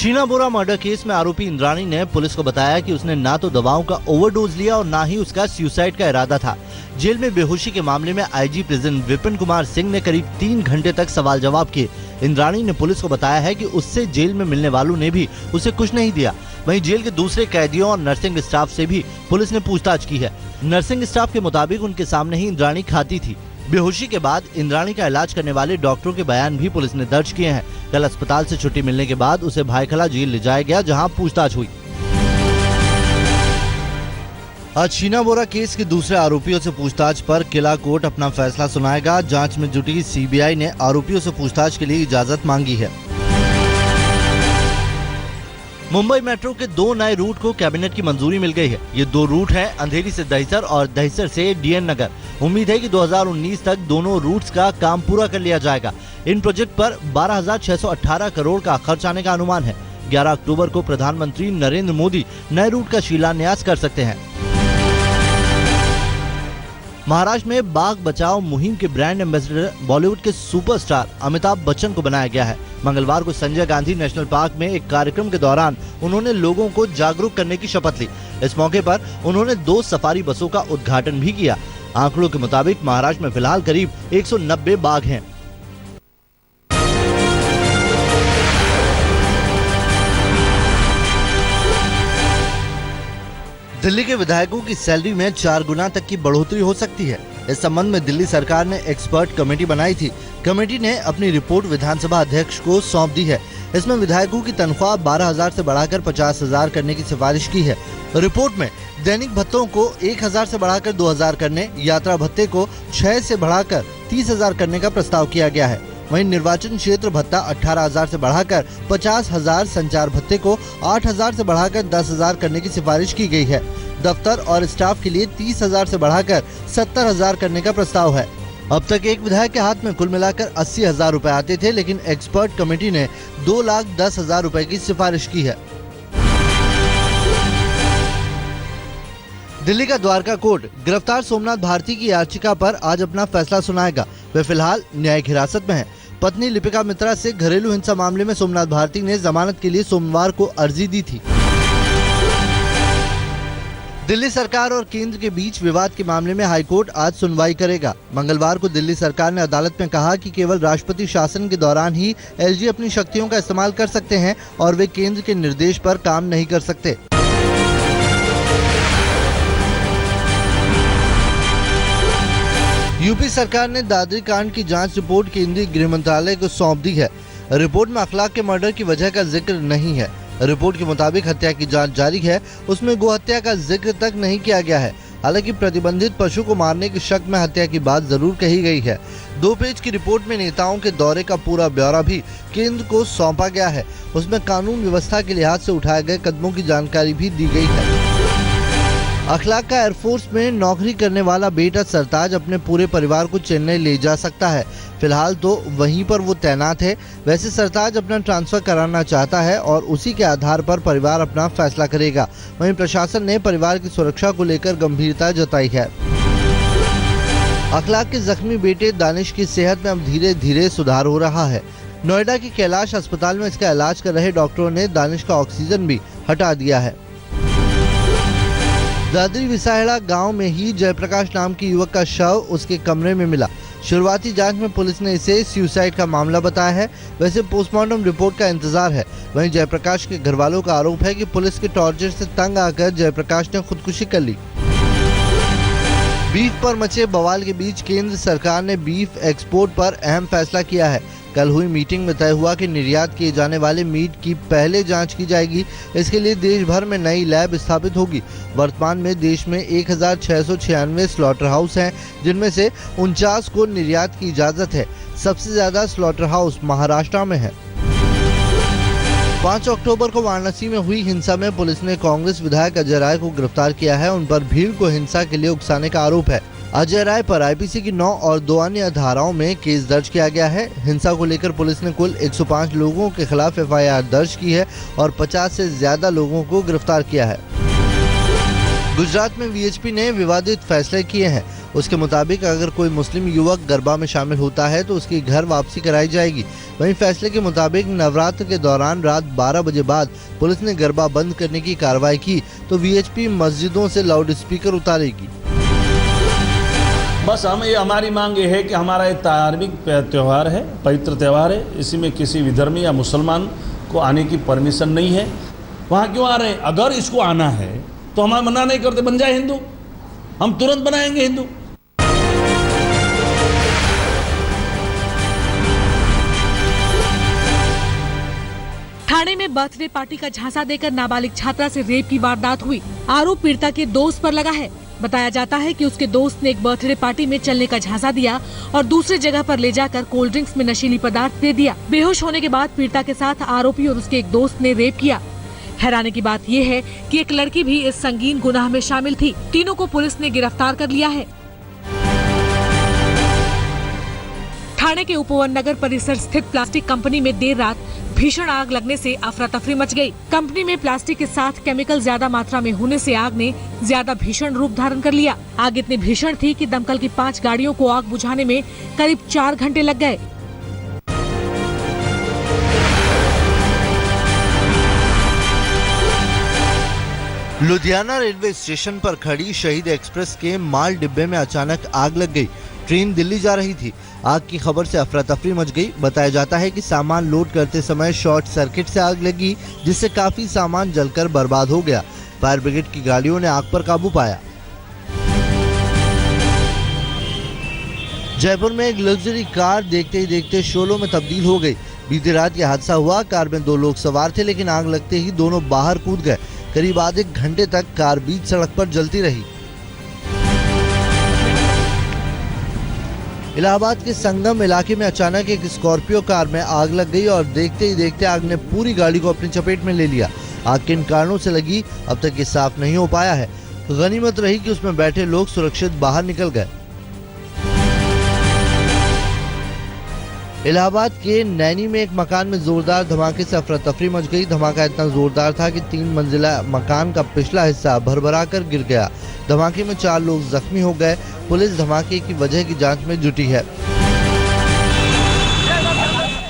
शीना बोरा murder case में आरोपी इंद्राणी ने पुलिस को बताया कि उसने ना तो दवाओं का ओवरडोज लिया और ना ही उसका सुसाइड का इरादा था। जेल में बेहोशी के मामले में आईजी प्रिजन विपिन कुमार सिंह ने करीब 3 घंटे तक सवाल जवाब किए। इंद्राणी ने पुलिस को बताया है कि उससे जेल में मिलने वालों ने भी उसे कुछ नहीं दिया। वहीं जेल के दूसरे कैदियों और नर्सिंग स्टाफ से भी पुलिस ने पूछताछ की है। नर्सिंग स्टाफ के मुताबिक उनके सामने ही इंद्राणी खाती थी। बेहोशी के बाद इंद्राणी का इलाज करने वाले डॉक्टरों के बयान भी पुलिस ने दर्ज किए हैं। कल अस्पताल से छुट्टी मिलने के बाद उसे भायखला जेल ले जाया गया, जहां पूछताछ हुई। आज शीना बोरा केस के दूसरे आरोपियों से पूछताछ पर किला कोर्ट अपना फैसला सुनाएगा। जांच में जुटी सीबीआई ने आरोपियों से पूछताछ के लिए इजाजत मांगी है। मुंबई मेट्रो के 2 नए रूट को कैबिनेट की मंजूरी मिल गई है। ये 2 रूट हैं अंधेरी से दहिसर और दहिसर से डीएन नगर। उम्मीद है कि 2019 तक दोनों रूट्स का काम पूरा कर लिया जाएगा। इन प्रोजेक्ट पर 12,618 करोड़ का खर्च आने का अनुमान है। 11 अक्टूबर को प्रधानमंत्री नरेंद्र मोदी नए रूट का शिलान्यास कर सकते हैं। महाराष्ट्र में बाघ बचाओ मुहिम के ब्रांड एम्बेसडर बॉलीवुड के सुपरस्टार अमिताभ बच्चन को बनाया गया है। मंगलवार को संजय गांधी नेशनल पार्क में एक कार्यक्रम के दौरान उन्होंने लोगों को जागरूक करने की शपथ ली। इस मौके पर उन्होंने 2 सफारी बसों का उद्घाटन भी किया। आंकड़ों के मुताबिक महाराष्ट्र में फिलहाल करीब 190 बाघ हैं। दिल्ली के विधायकों की सैलरी में 4 गुना तक की बढ़ोतरी हो सकती है। इस संबंध में दिल्ली सरकार ने एक्सपर्ट कमेटी बनाई थी। कमेटी ने अपनी रिपोर्ट विधानसभा अध्यक्ष को सौंप दी है। इसमें विधायकों की तनख्वाह 12,000 से बढ़ाकर 50,000 करने की सिफारिश की है। रिपोर्ट में दैनिक भत्तों को 1,000 से बढ़ाकर 2,000 करने, यात्रा भत्ते को 6 से बढ़ाकर 30,000 करने का प्रस्ताव किया गया है। वहीं निर्वाचन क्षेत्र भत्ता 18,000 से बढ़ाकर 50,000, संचार भत्ते को 8,000 से बढ़ाकर 10,000 करने की सिफारिश की गई है। दफ्तर और स्टाफ के लिए 30,000 से बढ़ाकर 70,000 करने का प्रस्ताव है। अब तक एक विधायक के हाथ में कुल मिलाकर 80,000 रुपए आते थे, लेकिन एक्सपर्ट कमेटी ने 2,10,000 रुपए की सिफारिश की है। दिल्ली का द्वारका कोर्ट गिरफ्तार सोमनाथ भारती की याचिका पर आज अपना फैसला सुनाएगा। वे फिलहाल न्यायिक हिरासत में हैं। पत्नी लिपिका मित्रा से घरेलू हिंसा मामले में सोमनाथ भारती ने जमानत के लिए सोमवार को अर्जी दी थी। दिल्ली सरकार और केंद्र के बीच विवाद के मामले में हाईकोर्ट आज सुनवाई करेगा। मंगलवार को दिल्ली सरकार ने अदालत में कहा कि केवल राष्ट्रपति शासन के दौरान ही एलजी अपनी शक्तियों का इस्तेमाल कर सकते हैं और वे केंद्र के निर्देश पर काम नहीं कर सकते। यूपी सरकार ने दादरी कांड की जांच रिपोर्ट केंद्रीय गृह मंत्रालय को सौंप दी है। रिपोर्ट में अखलाक के मर्डर की वजह का जिक्र नहीं है। रिपोर्ट के मुताबिक हत्या की जांच जारी है। उसमें गोहत्या का जिक्र तक नहीं किया गया है। हालांकि प्रतिबंधित पशु को मारने के शक में हत्या की बात जरूर कही गई है। 2 पेज की रिपोर्ट में नेताओं के दौरे का पूरा ब्यौरा भी केंद्र को सौंपा गया है। उसमें कानून व्यवस्था के लिहाज से उठाए गए कदमों की जानकारी भी दी गई है। अखलाक का एयरफोर्स में नौकरी करने वाला बेटा सरताज अपने पूरे परिवार को चेन्नई ले जा सकता है। फिलहाल तो वहीं पर वो तैनात है। वैसे सरताज अपना ट्रांसफर कराना चाहता है और उसी के आधार पर परिवार अपना फैसला करेगा। वहीं प्रशासन ने परिवार की सुरक्षा को लेकर गंभीरता जताई है। अखलाक के जख्मी बेटे दानिश की सेहत में अब धीरे धीरे सुधार हो रहा है। नोएडा के कैलाश अस्पताल में इसका इलाज कर रहे डॉक्टरों ने दानिश का ऑक्सीजन भी हटा दिया है। दादरी विसाहेड़ा गांव में ही जयप्रकाश नाम के युवक का शव उसके कमरे में मिला। शुरुआती जांच में पुलिस ने इसे सुसाइड का मामला बताया है। वैसे पोस्टमार्टम रिपोर्ट का इंतजार है। वहीं जयप्रकाश के घर वालों का आरोप है कि पुलिस के टॉर्चर से तंग आकर जयप्रकाश ने खुदकुशी कर ली। बीफ पर मचे बवाल के बीच केंद्र सरकार ने बीफ एक्सपोर्ट पर अहम फैसला किया है। कल हुई मीटिंग में तय हुआ कि निर्यात किए जाने वाले मीट की पहले जांच की जाएगी। इसके लिए देश भर में नई लैब स्थापित होगी। वर्तमान में देश में 1,696 स्लॉटर हाउस हैं, जिनमें से 49 को निर्यात की इजाजत है। सबसे ज्यादा स्लॉटर हाउस महाराष्ट्र में है। 5 अक्टूबर को वाराणसी में हुई हिंसा में पुलिस ने कांग्रेस विधायक अजय राय को गिरफ्तार किया है। उन पर भीड़ को हिंसा के लिए उकसाने का आरोप है। अजय राय पर आईपीसी की 9 और 2 अन्य धाराओं में केस दर्ज किया गया है। हिंसा को लेकर पुलिस ने कुल 105 लोगों के खिलाफ एफआईआर दर्ज की है और 50 से ज्यादा लोगों को गिरफ्तार किया है। गुजरात में वीएचपी ने विवादित फैसले किए हैं। उसके मुताबिक अगर कोई मुस्लिम युवक गरबा में शामिल होता है तो उसकी घर वापसी कराई जाएगी। वहीं फैसले के मुताबिक नवरात्र के दौरान रात 12 बजे बाद पुलिस ने गरबा बंद करने की कार्रवाई की तो वीएचपी मस्जिदों से लाउड स्पीकर उतारेगी। बस हमारी मांग ये है कि हमारा एक धार्मिक त्यौहार है, पवित्र त्यौहार है, इसी में किसी विधर्मी या मुसलमान को आने की परमिशन नहीं है। वहाँ क्यों आ रहे हैं? अगर इसको आना है तो हम मना नहीं करते, बन जाए हिंदू, हम तुरंत बनाएंगे हिंदू। ठाणे में बर्थडे पार्टी का झांसा देकर नाबालिग छात्रा से रेप की वारदात हुई। आरोप पीड़िता के दोस्त पर लगा है। बताया जाता है कि उसके दोस्त ने एक बर्थडे पार्टी में चलने का झांसा दिया और दूसरी जगह पर ले जाकर कोल्ड ड्रिंक्स में नशीली पदार्थ दे दिया। बेहोश होने के बाद पीड़िता के साथ आरोपी और उसके एक दोस्त ने रेप किया। हैरानी की बात यह है कि एक लड़की भी इस संगीन गुनाह में शामिल थी। तीनों को पुलिस ने गिरफ्तार कर लिया है। ठाणे के उपवन नगर परिसर स्थित प्लास्टिक कंपनी में देर रात भीषण आग लगने से अफरा तफरी मच गई। कंपनी में प्लास्टिक के साथ केमिकल ज्यादा मात्रा में होने से आग ने ज्यादा भीषण रूप धारण कर लिया। आग इतनी भीषण थी कि दमकल की 5 गाड़ियों को आग बुझाने में करीब 4 घंटे लग गए। लुधियाना रेलवे स्टेशन पर खड़ी शहीद एक्सप्रेस के माल डिब्बे में अचानक आग लग गई। ट्रेन दिल्ली जा रही थी। आग की खबर से अफरा तफरी मच गई। बताया जाता है कि सामान लोड करते समय शॉर्ट सर्किट से आग लगी, जिससे काफी सामान जलकर बर्बाद हो गया। फायर ब्रिगेड की गाड़ियों ने आग पर काबू पाया। जयपुर में एक लग्जरी कार देखते ही देखते शोलों में तब्दील हो गई। बीती रात यह हादसा हुआ। कार में 2 लोग सवार थे, लेकिन आग लगते ही दोनों बाहर कूद गए। करीब आधे घंटे तक कार बीच सड़क पर जलती रही। इलाहाबाद के संगम इलाके में अचानक एक स्कॉर्पियो कार में आग लग गई और देखते ही देखते आग ने पूरी गाड़ी को अपनी चपेट में ले लिया। आग किन कारणों से लगी अब तक ये साफ नहीं हो पाया है। गनीमत रही कि उसमें बैठे लोग सुरक्षित बाहर निकल गए। इलाहाबाद के नैनी में एक मकान में जोरदार धमाके से अफरा तफरी मच गई। धमाका इतना जोरदार था कि 3 मंजिला मकान का पिछला हिस्सा भरभरा कर गिर गया। धमाके में 4 लोग जख्मी हो गए। पुलिस धमाके की वजह की जांच में जुटी है।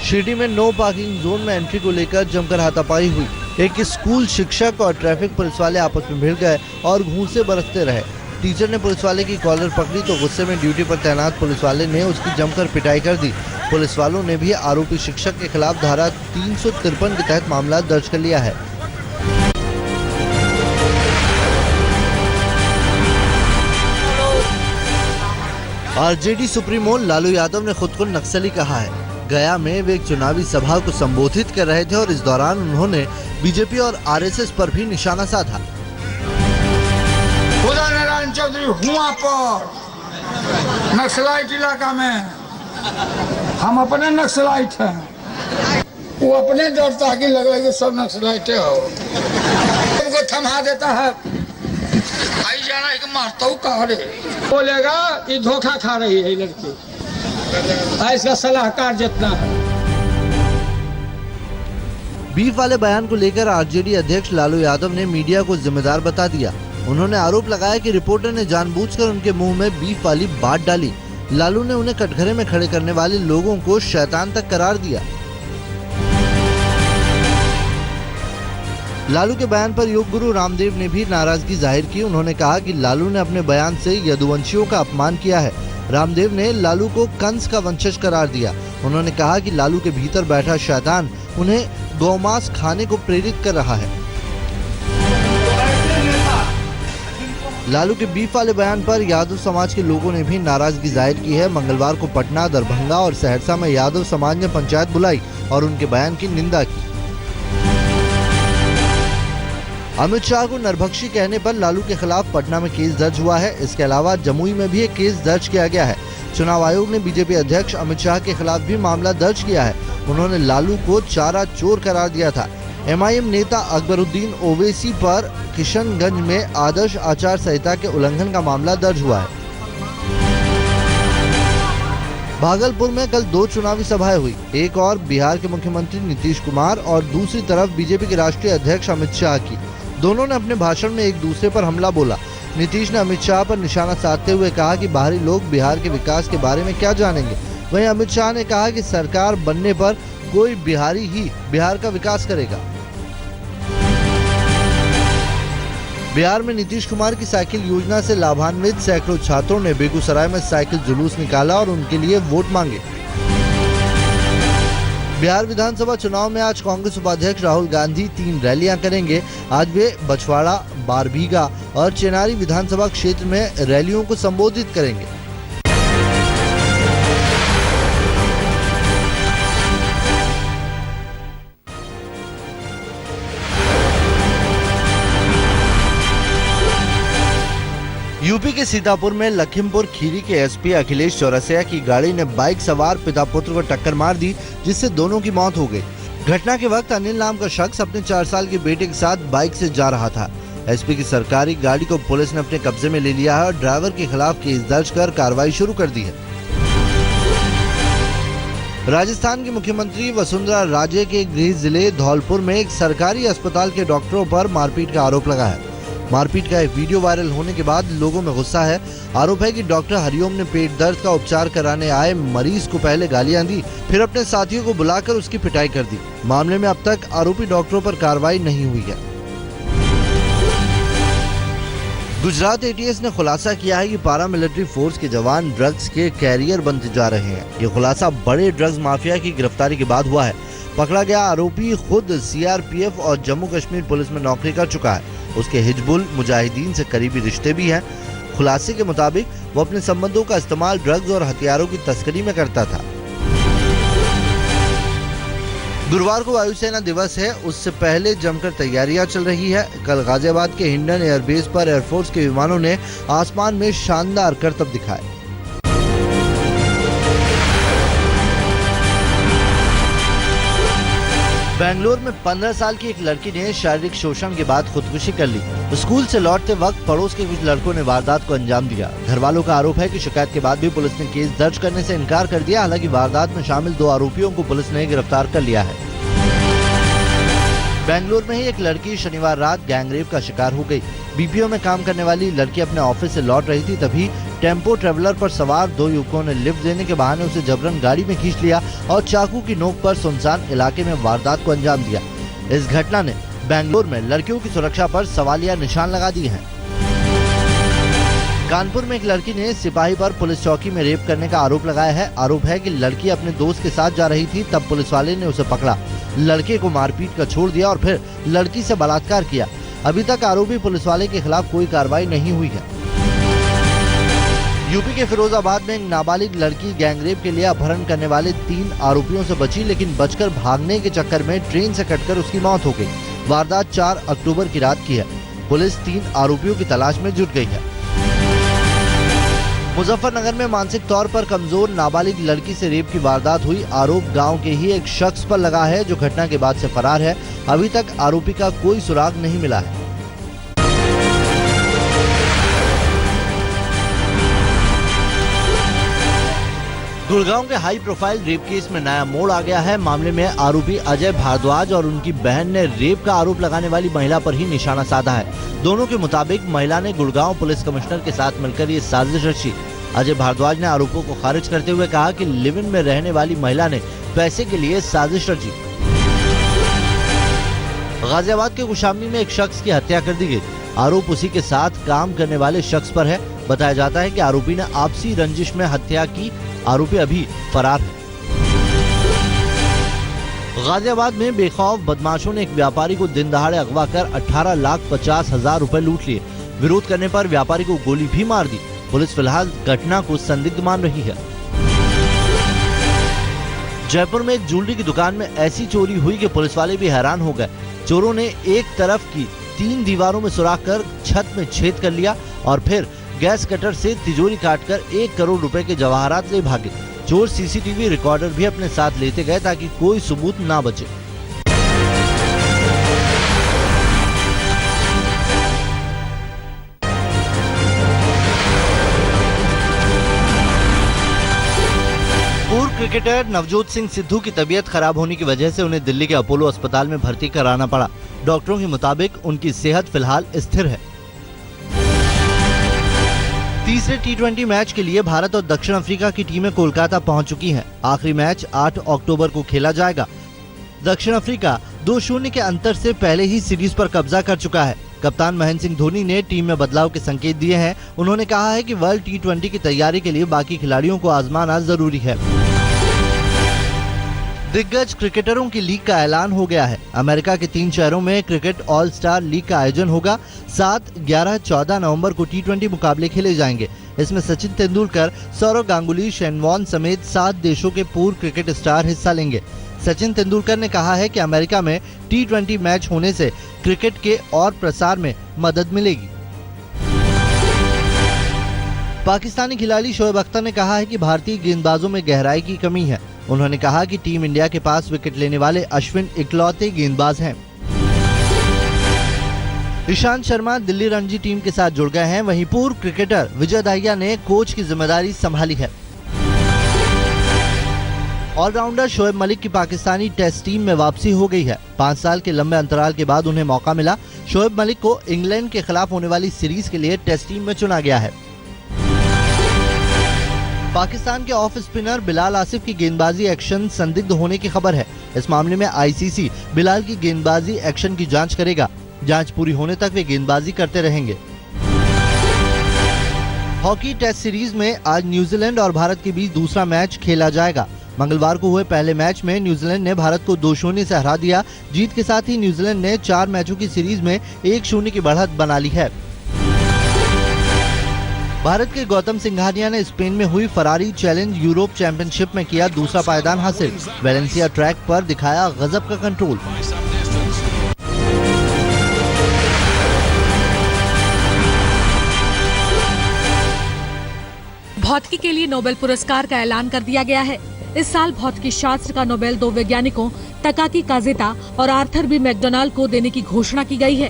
शिरडी में नो पार्किंग जोन में एंट्री को लेकर जमकर हाथापाई हुई। एक स्कूल शिक्षक और ट्रैफिक पुलिस वाले आपस में भिड़ गए और घूंसे बरसते रहे। टीचर ने पुलिस वाले की कॉलर पकड़ी तो गुस्से में ड्यूटी पर तैनात पुलिस वाले ने उसकी जमकर पिटाई कर दी। पुलिस वालों ने भी आरोपी शिक्षक के खिलाफ धारा 353 के तहत मामला दर्ज कर लिया है। आरजेडी सुप्रीमो लालू यादव ने खुद को नक्सली कहा है। गया में वे एक चुनावी सभा को संबोधित कर रहे थे और इस दौरान उन्होंने बीजेपी और आरएसएस पर भी निशाना साधा। नारायण चौधरी हुआ पर नक्सलाइट इलाका में हम अपने नक्सलाइट हैं, वो अपने डरता कि लग रहा है कि सब नक्सलाइट हो। उनको थमा देता है, आई जाना है कि मारता हूँ कहा रे, बोलेगा कि धोखा खा रही है लड़की, ऐसा सलाहकार जितना है। बीफ वाले बयान को लेकर आरजेडी अध्यक्ष लालू यादव ने मीडिया को जिम्मेदार बता दिया। उन्होंने आरोप लगाया कि रिपोर्टर ने जानबूझकर उनके मुंह में बीफ वाली बात डाली। लालू ने उन्हें कटघरे में खड़े करने वाले लोगों को शैतान तक करार दिया। लालू के बयान पर योग गुरु रामदेव ने भी नाराजगी जाहिर की। उन्होंने कहा कि लालू ने अपने बयान से यदुवंशियों का अपमान किया है। रामदेव ने लालू को कंस का वंशज करार दिया। उन्होंने कहा कि लालू के भीतर बैठा शैतान उन्हें गौमांस खाने को प्रेरित कर रहा है। लालू के बीफ वाले बयान पर यादव समाज के लोगों ने भी नाराजगी जाहिर की है। मंगलवार को पटना, दरभंगा और सहरसा में यादव समाज ने पंचायत बुलाई और उनके बयान की निंदा की। अमित शाह को नरभक्षी कहने पर लालू के खिलाफ पटना में केस दर्ज हुआ है। इसके अलावा जमुई में भी एक केस दर्ज किया गया है। चुनाव आयोग ने बीजेपी अध्यक्ष अमित शाह के खिलाफ भी मामला दर्ज किया है। उन्होंने लालू को चारा चोर करार दिया था। एमआईएम नेता अकबरुद्दीन ओवैसी पर किशनगंज में आदर्श आचार संहिता के उल्लंघन का मामला दर्ज हुआ है। भागलपुर में कल 2 चुनावी सभाएं हुई। एक और बिहार के मुख्यमंत्री नीतीश कुमार और दूसरी तरफ बीजेपी के राष्ट्रीय अध्यक्ष अमित शाह की। दोनों ने अपने भाषण में एक दूसरे पर हमला बोला। नीतीश ने अमित शाह पर निशाना साधते हुए कहा कि बाहरी लोग बिहार के विकास के बारे में क्या जानेंगे। वहीं अमित शाह ने कहा कि सरकार बनने पर कोई बिहारी ही बिहार का विकास करेगा। बिहार में नीतीश कुमार की साइकिल योजना से लाभान्वित सैकड़ों छात्रों ने बेगूसराय में साइकिल जुलूस निकाला और उनके लिए वोट मांगे। बिहार विधानसभा चुनाव में आज कांग्रेस उपाध्यक्ष राहुल गांधी 3 रैलियां करेंगे। आज वे बछवाड़ा, बारबीघा और चेनारी विधानसभा क्षेत्र में रैलियों को संबोधित करेंगे। यूपी के सीतापुर में लखीमपुर खीरी के एसपी अखिलेश चौरसिया की गाड़ी ने बाइक सवार पिता पुत्र को टक्कर मार दी, जिससे दोनों की मौत हो गई। घटना के वक्त अनिल नाम का शख्स अपने 4 साल के बेटे के साथ बाइक से जा रहा था। एसपी की सरकारी गाड़ी को पुलिस ने अपने कब्जे में ले लिया है और ड्राइवर के खिलाफ केस दर्ज कर कार्रवाई शुरू कर दी है। राजस्थान की मुख्यमंत्री वसुंधरा राजे के गृह जिले धौलपुर में एक सरकारी अस्पताल के डॉक्टरों पर मारपीट का आरोप लगा है। मारपीट का एक वीडियो वायरल होने के बाद लोगों में गुस्सा है। आरोप है कि डॉक्टर हरिओम ने पेट दर्द का उपचार कराने आए मरीज को पहले गालियां दी, फिर अपने साथियों को बुलाकर उसकी पिटाई कर दी। मामले में अब तक आरोपी डॉक्टरों पर कार्रवाई नहीं हुई है। गुजरात एटीएस ने खुलासा किया है कि पारामिलिट्री फोर्स के जवान ड्रग्स के कैरियर बनते जा रहे हैं। ये खुलासा बड़े ड्रग्स माफिया की गिरफ्तारी के बाद हुआ है। पकड़ा गया आरोपी खुद सीआरपीएफ और जम्मू कश्मीर पुलिस में नौकरी कर चुका है। उसके हिजबुल मुजाहिदीन से करीबी रिश्ते भी हैं। खुलासे के मुताबिक वो अपने संबंधों का इस्तेमाल ड्रग्स और हथियारों की तस्करी में करता था। गुरुवार को वायुसेना दिवस है, उससे पहले जमकर तैयारियां चल रही है। कल गाजियाबाद के हिंडन एयरबेस पर एयरफोर्स के विमानों ने आसमान में शानदार करतब दिखाए। बेंगलोर में 15 साल की एक लड़की ने शारीरिक शोषण के बाद खुदकुशी कर ली। स्कूल से लौटते वक्त पड़ोस के कुछ लड़कों ने वारदात को अंजाम दिया। घर वालों का आरोप है कि शिकायत के बाद भी पुलिस ने केस दर्ज करने से इनकार कर दिया। हालांकि वारदात में शामिल 2 आरोपियों को पुलिस ने गिरफ्तार कर लिया है। बेंगलोर में ही एक लड़की शनिवार रात गैंगरेप का शिकार हो गई। बीपीओ में काम करने वाली लड़की अपने ऑफिस से लौट रही थी, तभी टेम्पो ट्रेवलर पर सवार 2 युवकों ने लिफ्ट देने के बहाने उसे जबरन गाड़ी में खींच लिया और चाकू की नोक पर सुनसान इलाके में वारदात को अंजाम दिया। इस घटना ने बेंगलोर में लड़कियों की सुरक्षा पर सवालिया निशान लगा दिए हैं। कानपुर में एक लड़की ने सिपाही पर पुलिस चौकी में रेप करने का आरोप लगाया है। आरोप है कि लड़की अपने दोस्त के साथ जा रही थी, तब पुलिस वाले ने उसे पकड़ा, लड़के को मारपीट कर छोड़ दिया और फिर लड़की से बलात्कार किया। अभी तक आरोपी पुलिस वाले के खिलाफ कोई कार्रवाई नहीं हुई है। यूपी के फिरोजाबाद में एक नाबालिग लड़की गैंगरेप के लिए अपहरण करने वाले 3 आरोपियों से बची, लेकिन बचकर भागने के चक्कर में ट्रेन से कटकर उसकी मौत हो गई। वारदात 4 अक्टूबर की रात की है। पुलिस 3 आरोपियों की तलाश में जुट गई है। मुजफ्फरनगर में मानसिक तौर पर कमजोर नाबालिग लड़की से रेप की वारदात हुई। आरोप गांव के ही एक शख्स पर लगा है, जो घटना के बाद से फरार है। अभी तक आरोपी का कोई सुराग नहीं मिला है। गुड़गांव के हाई प्रोफाइल रेप केस में नया मोड़ आ गया है। मामले में आरोपी अजय भारद्वाज और उनकी बहन ने रेप का आरोप लगाने वाली महिला पर ही निशाना साधा है। दोनों के मुताबिक महिला ने गुड़गांव पुलिस कमिश्नर के साथ मिलकर ये साजिश रची। अजय भारद्वाज ने आरोपों को खारिज करते हुए कहा कि लिव इन में रहने वाली महिला ने पैसे के लिए साजिश रची। गाजियाबाद के कुशामनी में एक शख्स की हत्या कर दी गई। आरोप उसी के साथ काम करने वाले शख्स पर है। बताया जाता है कि आरोपी ने आपसी रंजिश में हत्या की। आरोपी अभी फरार है। गाजियाबाद में बेखौफ बदमाशों ने एक व्यापारी को दिन दहाड़े अगवा कर 18,50,000 रुपए लूट लिए। विरोध करने पर व्यापारी को गोली भी मार दी। पुलिस फिलहाल घटना को संदिग्ध मान रही है। जयपुर में एक ज्वेलरी की दुकान में ऐसी चोरी हुई कि पुलिस वाले भी हैरान हो गए। चोरों ने एक तरफ की 3 दीवारों में सुराख कर छत में छेद कर लिया और फिर गैस कटर से तिजोरी काटकर 1 करोड़ रुपए के जवाहरात ले भागे। चोर सीसीटीवी रिकॉर्डर भी अपने साथ लेते गए ताकि कोई सबूत ना बचे। पूर्व क्रिकेटर नवजोत सिंह सिद्धू की तबीयत खराब होने की वजह से उन्हें दिल्ली के अपोलो अस्पताल में भर्ती कराना पड़ा। डॉक्टरों के मुताबिक उनकी सेहत फिलहाल स्थिर है। तीसरे T20 मैच के लिए भारत और दक्षिण अफ्रीका की टीमें कोलकाता पहुंच चुकी हैं। आखिरी मैच 8 अक्टूबर को खेला जाएगा। दक्षिण अफ्रीका 2-0 के अंतर से पहले ही सीरीज पर कब्जा कर चुका है। कप्तान महेंद्र सिंह धोनी ने टीम में बदलाव के संकेत दिए हैं। उन्होंने कहा है कि वर्ल्ड T20 की तैयारी के लिए बाकी खिलाड़ियों को आजमाना जरूरी है। दिग्गज क्रिकेटरों की लीग का ऐलान हो गया है। अमेरिका के 3 शहरों में क्रिकेट ऑल स्टार लीग का आयोजन होगा। 7, 11, 14 नवंबर को T20 मुकाबले खेले जाएंगे। इसमें सचिन तेंदुलकर, सौरव गांगुली, शेन वॉर्न समेत 7 देशों के पूर्व क्रिकेट स्टार हिस्सा लेंगे। सचिन तेंदुलकर ने कहा है कि अमेरिका में T20 मैच होने से क्रिकेट के और प्रसार में मदद मिलेगी। पाकिस्तानी खिलाड़ी शोएब अख्तर ने कहा है कि भारतीय गेंदबाजों में गहराई की कमी है। उन्होंने कहा कि टीम इंडिया के पास विकेट लेने वाले अश्विन इकलौते गेंदबाज हैं। ईशांत शर्मा दिल्ली रणजी टीम के साथ जुड़ गए हैं। वहीं पूर्व क्रिकेटर विजय दाहिया ने कोच की जिम्मेदारी संभाली है। ऑलराउंडर शोएब मलिक की पाकिस्तानी टेस्ट टीम में वापसी हो गई है। 5 साल के लंबे अंतराल के बाद उन्हें मौका मिला। शोएब मलिक को इंग्लैंड के खिलाफ होने वाली सीरीज के लिए टेस्ट टीम में चुना गया है। पाकिस्तान के ऑफ स्पिनर बिलाल आसिफ की गेंदबाजी एक्शन संदिग्ध होने की खबर है। इस मामले में आईसीसी बिलाल की गेंदबाजी एक्शन की जांच करेगा। जांच पूरी होने तक वे गेंदबाजी करते रहेंगे। हॉकी टेस्ट सीरीज में आज न्यूजीलैंड और भारत के बीच दूसरा मैच खेला जाएगा। मंगलवार को हुए पहले मैच में न्यूजीलैंड ने भारत को 2-0 से हरा दिया। जीत के साथ ही न्यूजीलैंड ने 4 मैचों की सीरीज में 1-0 की बढ़त बना ली है। भारत के गौतम सिंघानिया ने स्पेन में हुई फरारी चैलेंज यूरोप चैंपियनशिप में किया दूसरा पायदान हासिल। वेलेंसिया ट्रैक पर दिखाया गजब का कंट्रोल। भौतिकी के लिए नोबेल पुरस्कार का ऐलान कर दिया गया है। इस साल भौतिकी शास्त्र का नोबेल 2 वैज्ञानिकों तकाकी काजेता और आर्थर बी मैकडोनाल्ड को देने की घोषणा की गई है।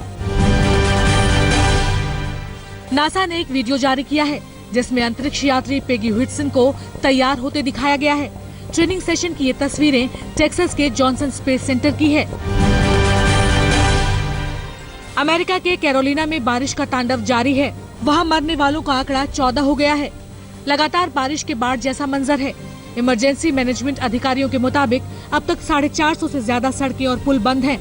नासा ने एक वीडियो जारी किया है जिसमें अंतरिक्ष यात्री पेगी व्हिटसन को तैयार होते दिखाया गया है। ट्रेनिंग सेशन की ये तस्वीरें टेक्सास के जॉनसन स्पेस सेंटर की है। अमेरिका के कैरोलिना में बारिश का तांडव जारी है। वहां मरने वालों का आंकड़ा 14 हो गया है। लगातार बारिश के बाढ़ जैसा मंजर है। इमरजेंसी मैनेजमेंट अधिकारियों के मुताबिक अब तक 450 से ज्यादा सड़कें और पुल बंद हैं।